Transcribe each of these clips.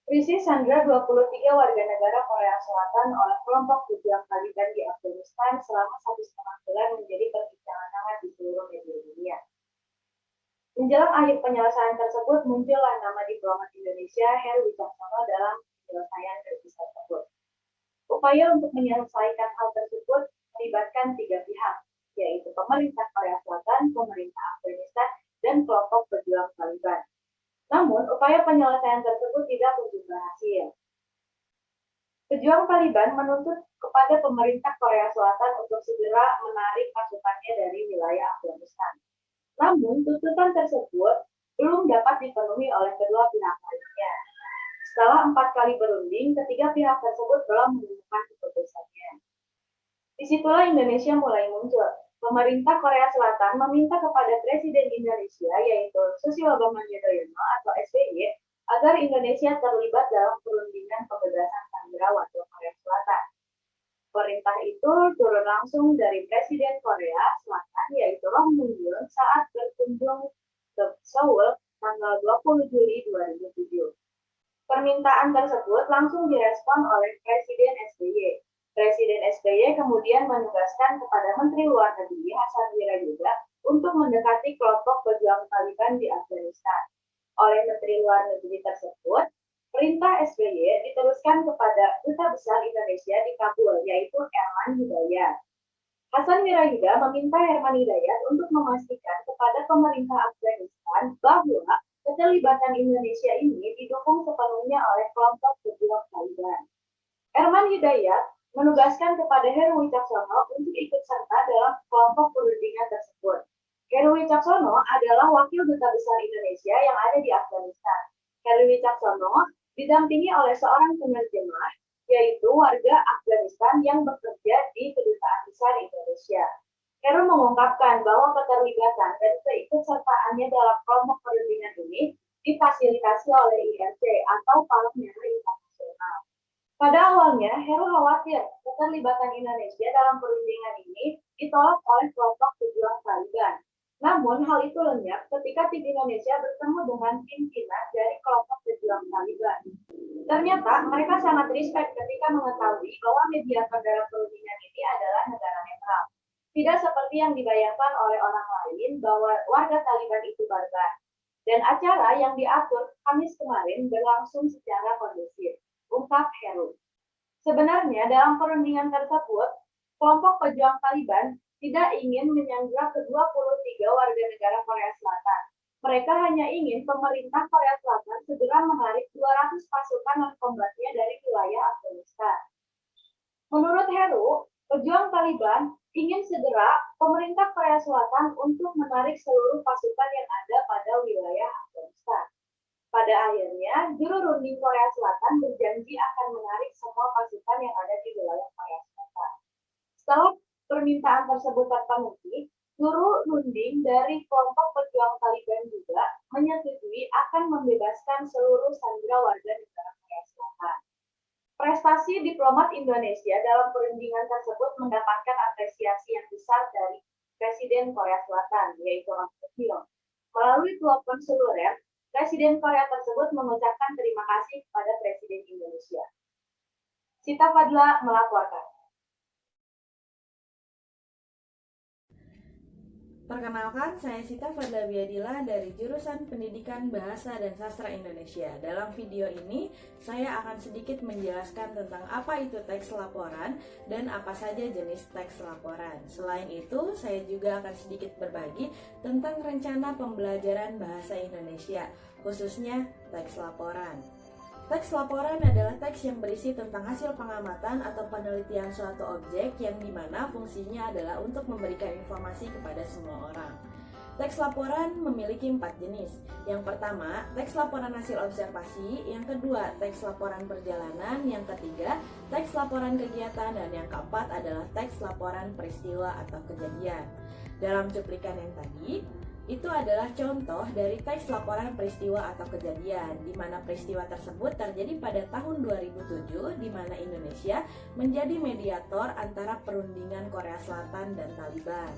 Krisis sandra 23 warga negara Korea Selatan oleh kelompok pejuang Taliban di Afghanistan selama 1,5 bulan menjadi perbincangan hangat di seluruh media dunia. Menjelang akhir penyelesaian tersebut, muncullah nama diplomat Indonesia Heru Wicaksono dalam penyelesaian krisis tersebut. Upaya untuk menyelesaikan hal tersebut melibatkan 3 pihak, yaitu pemerintah Korea Selatan, pemerintah Afghanistan, dan kelompok pejuang Taliban. Namun, upaya penyelesaian tersebut tidak kunjung berhasil. Pejuang Taliban menuntut kepada pemerintah Korea Selatan untuk segera menarik pasukannya dari wilayah Afghanistan. Namun, tuntutan tersebut belum dapat dipenuhi oleh kedua pihak lainnya. Setelah 4 kali berunding, ketiga pihak tersebut belum menemukan keputusannya. Disitulah Indonesia mulai muncul. Pemerintah Korea Selatan meminta kepada Presiden Indonesia, yaitu Susilo Bambang Yudhoyono atau SBY, agar Indonesia terlibat dalam perundingan pembebasan sandera warga Korea Selatan. Perintah itu turun langsung dari Presiden Korea Selatan, yaitu Roh Moo-hyun, saat berkunjung ke Seoul tanggal 20 Juli 2007. Permintaan tersebut langsung direspon oleh Presiden SBY. Presiden SBY kemudian menugaskan kepada Menteri Luar Negeri Hasan Wirayuda untuk mendekati kelompok pejuang Taliban di Afghanistan. Oleh Menteri Luar Negeri tersebut, perintah SBY diteruskan kepada Duta Besar Indonesia di Kabul, yaitu Herman Hidayat. Hasan Wirayuda meminta Herman Hidayat untuk memastikan kepada pemerintah Afghanistan bahwa keterlibatan Indonesia ini didukung sepenuhnya oleh kelompok pejuang Taliban. Herman Hidayat menugaskan kepada Heru Wicaksono untuk ikut serta dalam kelompok perundingan tersebut. Heru Wicaksono adalah wakil duta besar Indonesia yang ada di Afghanistan. Heru Wicaksono didampingi oleh seorang penerjemah, yaitu warga Afghanistan yang bekerja di Kedutaan Besar Indonesia. Heru mengungkapkan bahwa keterlibatan dan keikutsertaannya dalam kelompok perundingan ini difasilitasi oleh IRC atau Palang Merah Internasional. Pada awalnya, Heru khawatir keterlibatan Indonesia dalam perundingan ini ditolak oleh kelompok pejuang Taliban. Namun, hal itu lenyap ketika tim Indonesia bertemu dengan pimpinan dari kelompok pejuang Taliban. Ternyata, mereka sangat respect ketika mengetahui bahwa mediator dalam perundingan ini adalah negara netral. Tidak seperti yang dibayangkan oleh orang lain bahwa warga Taliban itu barbar. Dan acara yang diatur Kamis kemarin berlangsung secara kondusif, ungkap Heru. Sebenarnya dalam perundingan tersebut, kelompok pejuang Taliban tidak ingin menyandra ke-23 warga negara Korea Selatan. Mereka hanya ingin pemerintah Korea Selatan segera menarik 200 pasukan non-kombatnya dari wilayah Afghanistan. Menurut Heru, pejuang Taliban ingin segera pemerintah Korea Selatan untuk menarik seluruh pasukan yang ada pada wilayah Afghanistan. Pada akhirnya, juru runding Korea Selatan berjanji akan menarik semua pasukan yang ada di wilayah Korea Selatan. Setelah permintaan tersebut terpenuhi, juru runding dari kelompok pejuang Taliban juga menyetujui akan membebaskan seluruh sandera warga negara Korea Selatan. Prestasi diplomat Indonesia dalam perundingan tersebut mendapatkan apresiasi yang besar dari Presiden Korea Selatan, yaitu Roh Moo-hyun. Melalui telepon seluler, Presiden Korea tersebut mengucapkan terima kasih kepada Presiden Indonesia. Sita Fadla melaporkan. Perkenalkan, saya Sita Fadla Biadila dari jurusan Pendidikan Bahasa dan Sastra Indonesia. Dalam video ini, saya akan sedikit menjelaskan tentang apa itu teks laporan dan apa saja jenis teks laporan. Selain itu, saya juga akan sedikit berbagi tentang rencana pembelajaran bahasa Indonesia, khususnya teks laporan. Teks laporan adalah teks yang berisi tentang hasil pengamatan atau penelitian suatu objek yang dimana fungsinya adalah untuk memberikan informasi kepada semua orang. Teks laporan memiliki 4 jenis. Yang pertama, teks laporan hasil observasi. Yang kedua, teks laporan perjalanan. Yang ketiga, teks laporan kegiatan. Dan yang keempat adalah teks laporan peristiwa atau kejadian. Dalam cuplikan yang tadi, itu adalah contoh dari teks laporan peristiwa atau kejadian, di mana peristiwa tersebut terjadi pada tahun 2007, di mana Indonesia menjadi mediator antara perundingan Korea Selatan dan Taliban.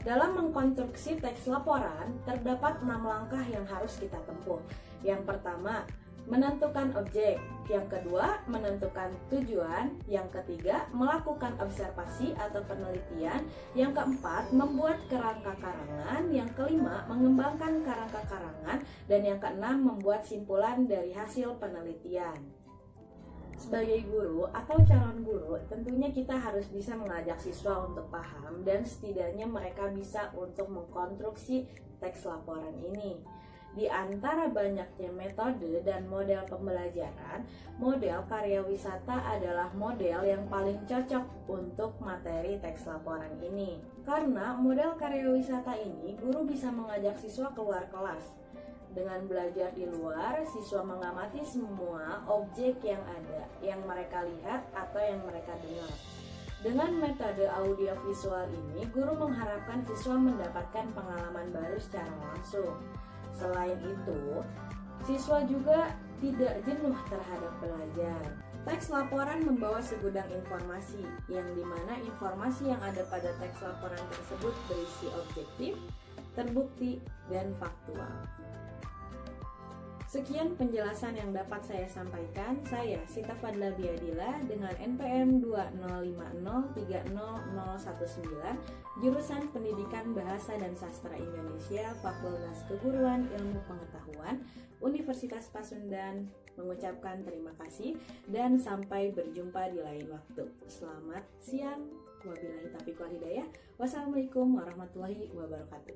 Dalam mengkonstruksi teks laporan, terdapat 6 langkah yang harus kita tempuh. Yang pertama, menentukan objek, yang kedua menentukan tujuan, yang ketiga melakukan observasi atau penelitian, yang keempat membuat kerangka karangan, yang kelima mengembangkan kerangka karangan, dan yang keenam membuat simpulan dari hasil penelitian. Sebagai guru atau calon guru, tentunya kita harus bisa mengajak siswa untuk paham dan setidaknya mereka bisa untuk mengkonstruksi teks laporan ini. Di antara banyaknya metode dan model pembelajaran, model karya wisata adalah model yang paling cocok untuk materi teks laporan ini. Karena model karya wisata ini, guru bisa mengajak siswa keluar kelas. Dengan belajar di luar, siswa mengamati semua objek yang ada, yang mereka lihat atau yang mereka dengar. Dengan metode audiovisual ini, guru mengharapkan siswa mendapatkan pengalaman baru secara langsung. Selain itu, siswa juga tidak jenuh terhadap belajar. Teks laporan membawa segudang informasi, yang dimana informasi yang ada pada teks laporan tersebut berisi objektif, terbukti, dan faktual. Sekian penjelasan yang dapat saya sampaikan. Saya Sita Fadla Biadila dengan NPM 205030019, jurusan Pendidikan Bahasa dan Sastra Indonesia, Fakultas Keguruan Ilmu Pengetahuan, Universitas Pasundan, mengucapkan terima kasih dan sampai berjumpa di lain waktu. Selamat siang. Wabillahi taufiq wal hidayah. Wassalamualaikum warahmatullahi wabarakatuh.